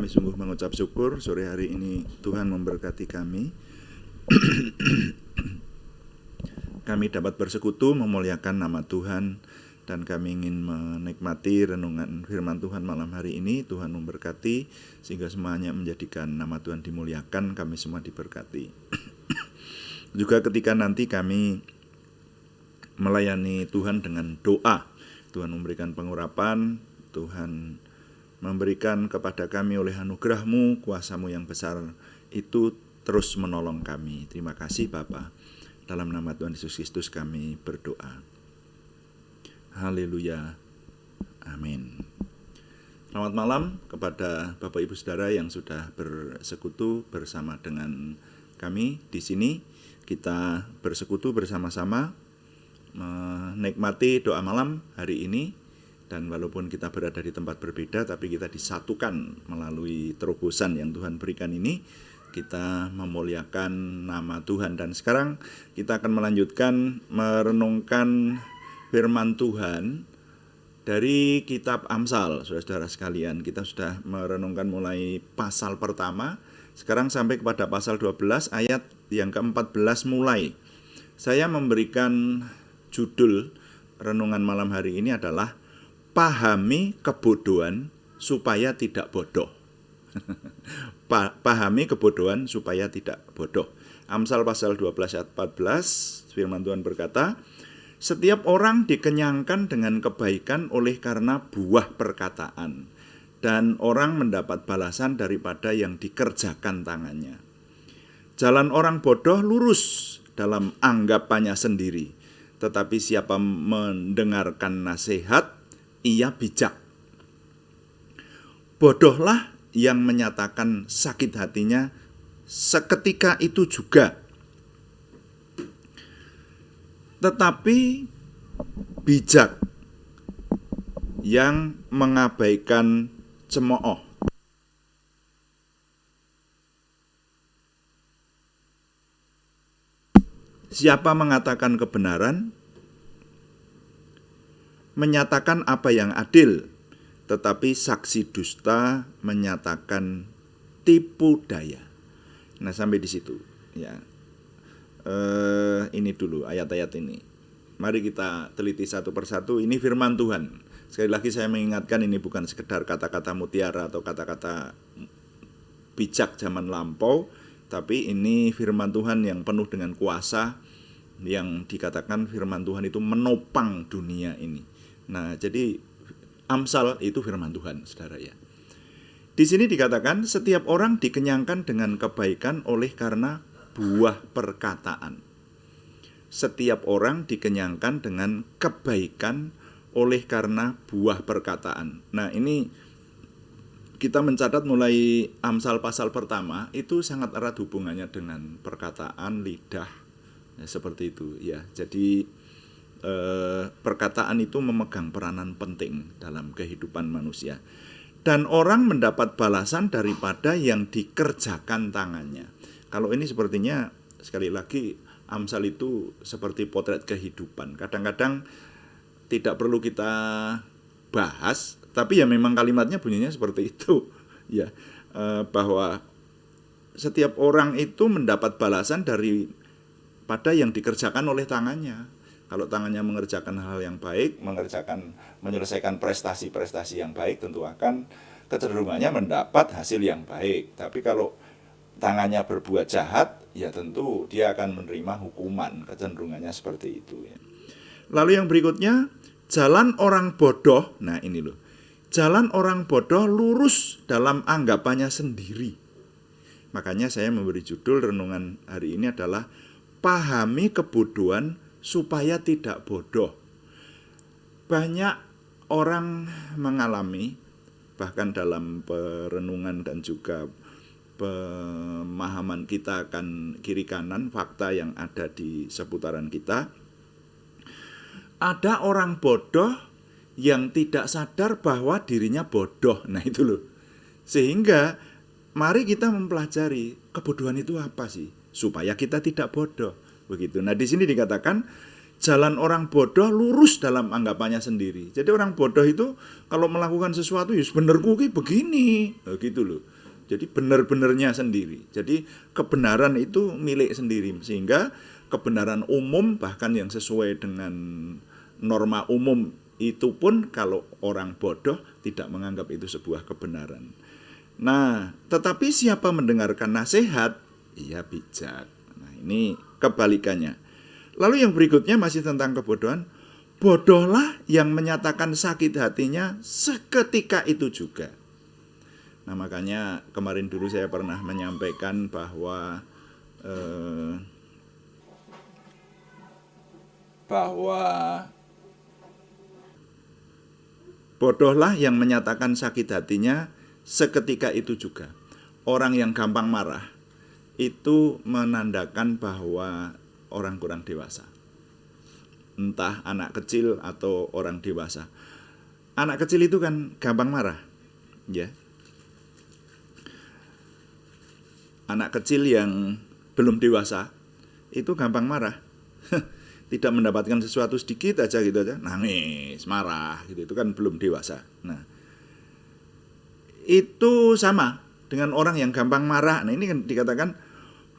kami sungguh mengucap syukur sore hari ini Tuhan memberkati kami. Kami dapat bersekutu memuliakan nama Tuhan dan kami ingin menikmati renungan firman Tuhan malam hari ini. Tuhan memberkati sehingga semuanya menjadikan nama Tuhan dimuliakan, kami semua diberkati. Juga ketika nanti kami melayani Tuhan dengan doa, Tuhan memberikan pengurapan, Tuhan memberikan kepada kami oleh anugerah-Mu, kuasa-Mu yang besar itu terus menolong kami. Terima kasih Bapa. Dalam nama Tuhan Yesus Kristus kami berdoa. Haleluya. Amin. Selamat malam kepada Bapak Ibu Saudara yang sudah bersekutu bersama dengan kami di sini. Kita bersekutu bersama-sama menikmati doa malam hari ini. Dan walaupun kita berada di tempat berbeda, tapi kita disatukan melalui terobosan yang Tuhan berikan ini. Kita memuliakan nama Tuhan. Dan sekarang kita akan melanjutkan merenungkan firman Tuhan dari kitab Amsal. Saudara-saudara sekalian, kita sudah merenungkan mulai pasal pertama. Sekarang sampai kepada pasal 12 ayat yang ke-14 mulai. Saya memberikan judul renungan malam hari ini adalah pahami kebodohan supaya tidak bodoh. Pahami kebodohan supaya tidak bodoh. Amsal pasal 12 ayat 14, firman Tuhan berkata, setiap orang dikenyangkan dengan kebaikan oleh karena buah perkataan, dan orang mendapat balasan daripada yang dikerjakan tangannya. Jalan orang bodoh lurus dalam anggapannya sendiri, tetapi siapa mendengarkan nasihat, ia bijak. Bodohlah yang menyatakan sakit hatinya seketika itu juga. Tetapi bijak yang mengabaikan cemooh. Siapa mengatakan kebenaran, menyatakan apa yang adil, tetapi saksi dusta menyatakan tipu daya. Nah, sampai di situ ya. Ini dulu ayat-ayat ini. Mari kita teliti satu persatu. Ini firman Tuhan. Sekali lagi saya mengingatkan, ini bukan sekedar kata-kata mutiara atau kata-kata bijak zaman lampau, tapi ini firman Tuhan yang penuh dengan kuasa, yang dikatakan firman Tuhan itu menopang dunia ini. Nah, jadi Amsal itu firman Tuhan, saudara ya. Di sini dikatakan setiap orang dikenyangkan dengan kebaikan oleh karena buah perkataan. Setiap orang dikenyangkan dengan kebaikan oleh karena buah perkataan. Nah, ini kita mencatat mulai Amsal pasal pertama itu sangat erat hubungannya dengan perkataan, lidah, ya, seperti itu ya. Jadi perkataan itu memegang peranan penting dalam kehidupan manusia. Dan orang mendapat balasan daripada yang dikerjakan tangannya. Kalau ini sepertinya, sekali lagi, Amsal itu seperti potret kehidupan. Kadang-kadang tidak perlu kita bahas, tapi ya memang kalimatnya bunyinya seperti itu, ya, bahwa setiap orang itu mendapat balasan daripada yang dikerjakan oleh tangannya. Kalau tangannya mengerjakan hal yang baik, menyelesaikan prestasi-prestasi yang baik, tentu akan kecenderungannya mendapat hasil yang baik. Tapi kalau tangannya berbuat jahat, ya tentu dia akan menerima hukuman. Kecenderungannya seperti itu ya. Lalu yang berikutnya, jalan orang bodoh. Nah, ini loh. Jalan orang bodoh lurus dalam anggapannya sendiri. Makanya saya memberi judul renungan hari ini adalah pahami kebodohan supaya tidak bodoh. Banyak orang mengalami, bahkan dalam perenungan dan juga pemahaman kita akan kiri kanan fakta yang ada di seputaran kita, ada orang bodoh yang tidak sadar bahwa dirinya bodoh. Nah, itu loh. Sehingga mari kita mempelajari kebodohan itu apa sih, supaya kita tidak bodoh. Begitu. Nah, di sini dikatakan jalan orang bodoh lurus dalam anggapannya sendiri. Jadi orang bodoh itu kalau melakukan sesuatu ya benerku ki begini, gitu loh. Jadi benar-benarnya sendiri. Jadi kebenaran itu milik sendiri, sehingga kebenaran umum bahkan yang sesuai dengan norma umum itu pun kalau orang bodoh tidak menganggap itu sebuah kebenaran. Nah, tetapi siapa mendengarkan nasihat, ia bijak. Nah, ini kebalikannya. Lalu yang berikutnya masih tentang kebodohan. Bodohlah yang menyatakan sakit hatinya seketika itu juga. Nah, makanya kemarin dulu saya pernah menyampaikan bahwa bodohlah yang menyatakan sakit hatinya seketika itu juga. Orang yang gampang marah itu menandakan bahwa orang kurang dewasa. Entah anak kecil atau orang dewasa. Anak kecil itu kan gampang marah, ya. Anak kecil yang belum dewasa itu gampang marah. Tidak mendapatkan sesuatu sedikit aja gitu aja nangis, marah gitu. Itu kan belum dewasa. Nah, itu sama dengan orang yang gampang marah. Nah, ini kan dikatakan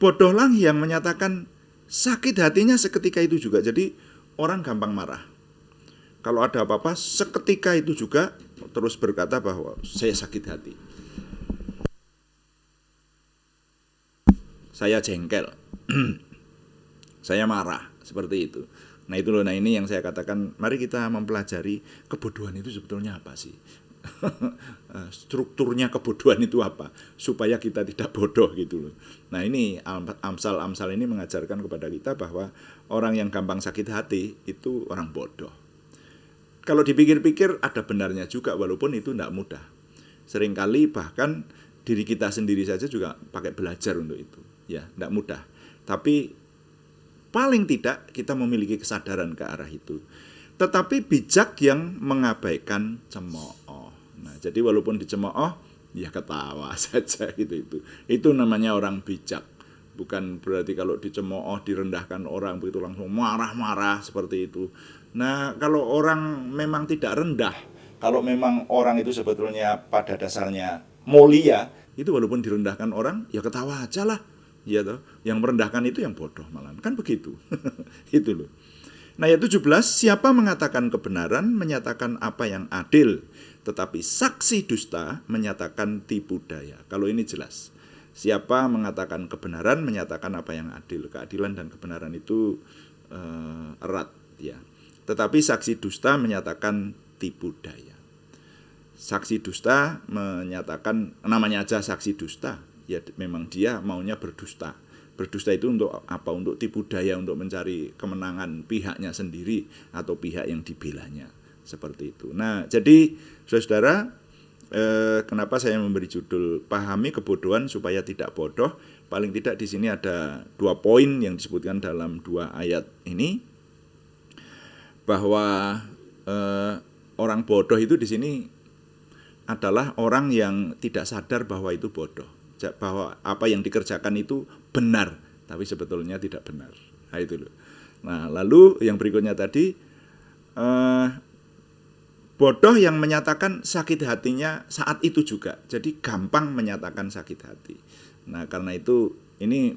bodohlah yang menyatakan sakit hatinya seketika itu juga. Jadi orang gampang marah. Kalau ada apa-apa seketika itu juga terus berkata bahwa saya sakit hati. Saya jengkel. Saya marah, seperti itu. Nah, itu loh. Nah, ini yang saya katakan, mari kita mempelajari kebodohan itu sebetulnya apa sih? Strukturnya kebodohan itu apa? Supaya kita tidak bodoh gitu loh. Nah, ini Amsal ini mengajarkan kepada kita bahwa orang yang gampang sakit hati itu orang bodoh. Kalau dipikir-pikir ada benarnya juga, walaupun itu tidak mudah. Seringkali bahkan diri kita sendiri saja juga pakai belajar untuk itu. Ya, tidak mudah. Tapi paling tidak kita memiliki kesadaran ke arah itu. Tetapi bijak yang mengabaikan cemooh. Nah, jadi walaupun dicemooh, ya ketawa saja gitu itu. Itu namanya orang bijak. Bukan berarti kalau dicemooh, direndahkan orang begitu langsung marah-marah seperti itu. Nah, kalau orang memang tidak rendah, kalau memang orang itu sebetulnya pada dasarnya mulia, itu walaupun direndahkan orang, ya ketawa aja lah. Ya toh, yang merendahkan itu yang bodoh malah. Kan begitu. Itu loh. Nah, ayat 17, siapa mengatakan kebenaran menyatakan apa yang adil, tetapi saksi dusta menyatakan tipu daya. Kalau ini jelas. Siapa mengatakan kebenaran menyatakan apa yang adil. Keadilan dan kebenaran itu erat, ya. Tetapi saksi dusta menyatakan tipu daya. Saksi dusta menyatakan, namanya aja saksi dusta. Ya memang dia maunya berdusta. Berdusta itu untuk apa? Untuk tipu daya, untuk mencari kemenangan pihaknya sendiri atau pihak yang dibelanya. Seperti itu. Nah, jadi saudara, kenapa saya memberi judul Pahami Kebodohan Supaya Tidak Bodoh? Paling tidak di sini ada 2 poin yang disebutkan dalam 2 ayat ini. Bahwa orang bodoh itu di sini adalah orang yang tidak sadar bahwa itu bodoh. Bahwa apa yang dikerjakan itu benar, tapi sebetulnya tidak benar. Nah, itu loh. Nah, lalu yang berikutnya tadi, bodoh yang menyatakan sakit hatinya saat itu juga. Jadi gampang menyatakan sakit hati. Nah, karena itu ini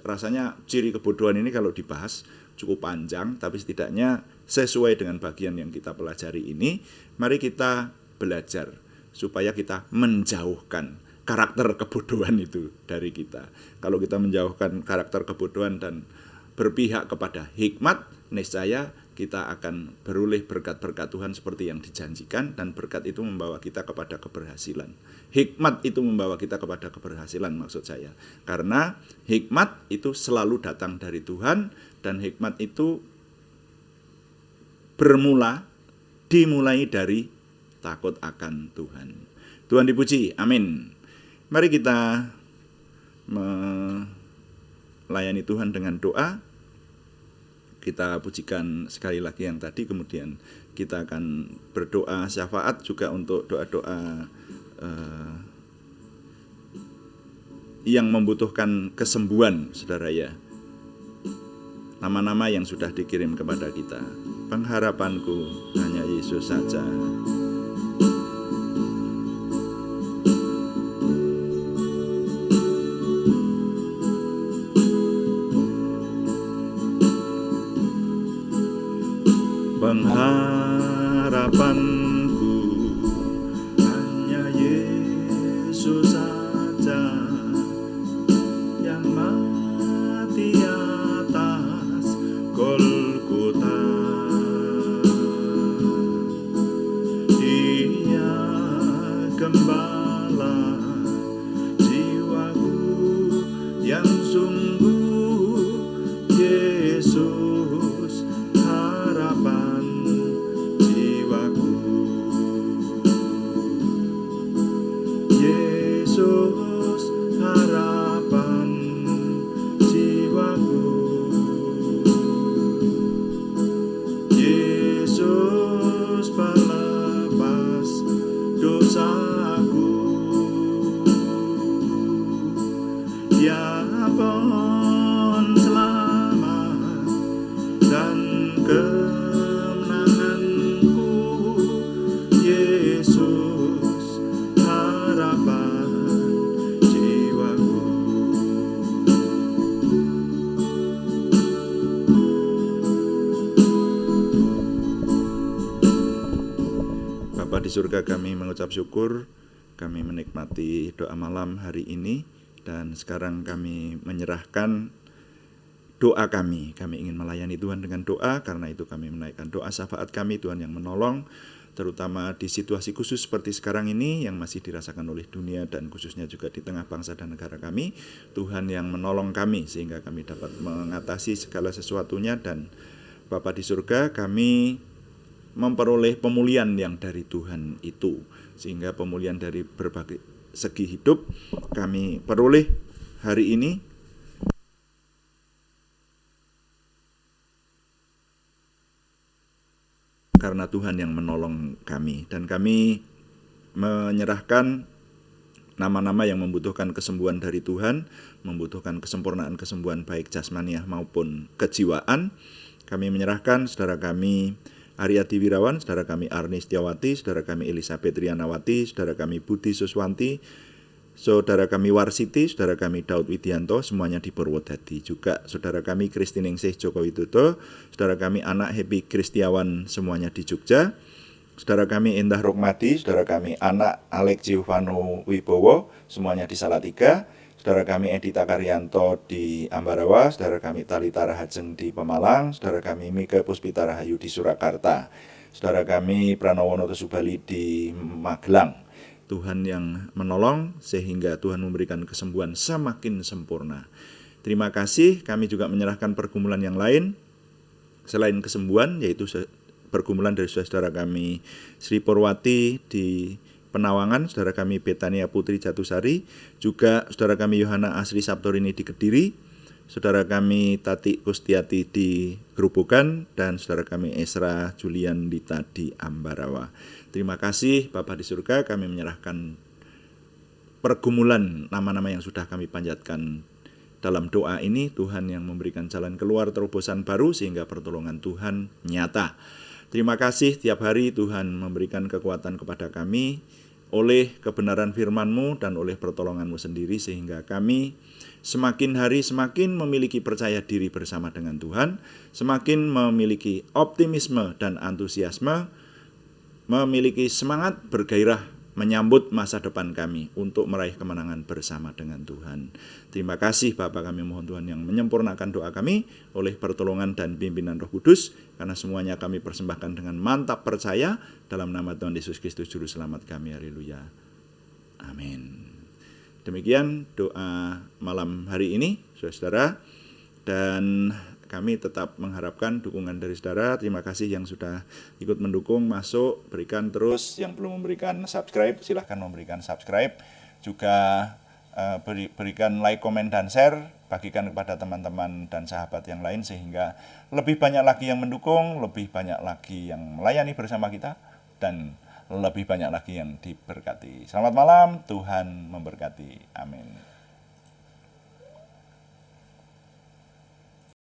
rasanya ciri kebodohan ini kalau dibahas cukup panjang, tapi setidaknya sesuai dengan bagian yang kita pelajari ini, mari kita belajar supaya kita menjauhkan karakter kebodohan itu dari kita. Kalau kita menjauhkan karakter kebodohan dan berpihak kepada hikmat, niscaya kita akan beroleh berkat-berkat Tuhan seperti yang dijanjikan, dan berkat itu membawa kita kepada keberhasilan. Hikmat itu membawa kita kepada keberhasilan maksud saya. Karena hikmat itu selalu datang dari Tuhan, dan hikmat itu dimulai dari takut akan Tuhan. Tuhan dipuji, amin. Mari kita melayani Tuhan dengan doa. Kita pujikan sekali lagi yang tadi, kemudian kita akan berdoa syafaat juga untuk doa-doa yang membutuhkan kesembuhan, saudara ya. nama-nama yang sudah dikirim kepada kita. Pengharapanku hanya Yesus saja. Pengharapanku hanya Yesus saja, yang mati atas Golgota. Dia gembala jiwaku yang sungguh, Yesus harapan jiwaku. Yesus harapan jiwaku. Yesus pelepas dosaku. Dia selamat dan kemenanganku. Yesus harapan jiwaku. Bapa di surga, kami mengucap syukur, kami menikmati doa malam hari ini, dan sekarang kami menyerahkan doa kami. Kami ingin melayani Tuhan dengan doa, karena itu kami menaikkan doa syafaat kami, Tuhan yang menolong, terutama di situasi khusus seperti sekarang ini yang masih dirasakan oleh dunia dan khususnya juga di tengah bangsa dan negara kami. Tuhan yang menolong kami sehingga kami dapat mengatasi segala sesuatunya, dan Bapa di surga, kami memperoleh pemulihan yang dari Tuhan itu, sehingga pemulihan dari berbagai segi hidup kami peroleh hari ini karena Tuhan yang menolong kami. Dan kami menyerahkan nama-nama yang membutuhkan kesembuhan dari Tuhan, membutuhkan kesempurnaan kesembuhan baik jasmaniah maupun kejiwaan. Kami menyerahkan saudara kami Aryati Wirawan, saudara kami Arni Setiawati, saudara kami Elisabeth Rianawati, saudara kami Budi Suswanti, saudara kami Warsiti, saudara kami Daud Widianto, semuanya di Purwodadi. Juga saudara kami Kristiningsih Joko Widodo, saudara kami anak Happy Kristiawan, semuanya di Jogja. Saudara kami Indah Rukmadi, saudara kami anak Alex Giovano Wibowo, semuanya di Salatiga. Saudara kami Edita Karyanto di Ambarawa, saudara kami Talita Rahajeng di Pemalang, saudara kami Mika Puspita Rahayu di Surakarta, saudara kami Pranowo Noto Subali di Magelang. Tuhan yang menolong sehingga Tuhan memberikan kesembuhan semakin sempurna. Terima kasih. Kami juga menyerahkan pergumulan yang lain selain kesembuhan, yaitu pergumulan dari saudara kami Sri Purwati di Penawangan, saudara kami Betania Putri Jatusari, juga saudara kami Yohana Asri Sabtorini di Kediri, saudara kami Tati Kustiati di Gerobogan, dan saudara kami Esra Julian Dita di Ambarawa. Terima kasih Bapa di surga, kami menyerahkan pergumulan nama-nama yang sudah kami panjatkan dalam doa ini. Tuhan yang memberikan jalan keluar, terobosan baru, sehingga pertolongan Tuhan nyata. Terima kasih, tiap hari Tuhan memberikan kekuatan kepada kami oleh kebenaran firman-Mu dan oleh pertolongan-Mu sendiri, sehingga kami semakin hari semakin memiliki percaya diri bersama dengan Tuhan, semakin memiliki optimisme dan antusiasme, memiliki semangat bergairah menyambut masa depan kami untuk meraih kemenangan bersama dengan Tuhan. Terima kasih Bapa, kami mohon Tuhan yang menyempurnakan doa kami oleh pertolongan dan pimpinan Roh Kudus, karena semuanya kami persembahkan dengan mantap percaya dalam nama Tuhan Yesus Kristus Juru Selamat kami. Haleluya. Amin. Demikian doa malam hari ini, saudara, dan kami tetap mengharapkan dukungan dari saudara. Terima kasih yang sudah ikut mendukung, masuk, berikan terus. Yang belum memberikan subscribe, silahkan memberikan subscribe. Juga berikan like, komen, dan share. Bagikan kepada teman-teman dan sahabat yang lain, sehingga lebih banyak lagi yang mendukung, lebih banyak lagi yang melayani bersama kita, dan lebih banyak lagi yang diberkati. Selamat malam, Tuhan memberkati. Amin.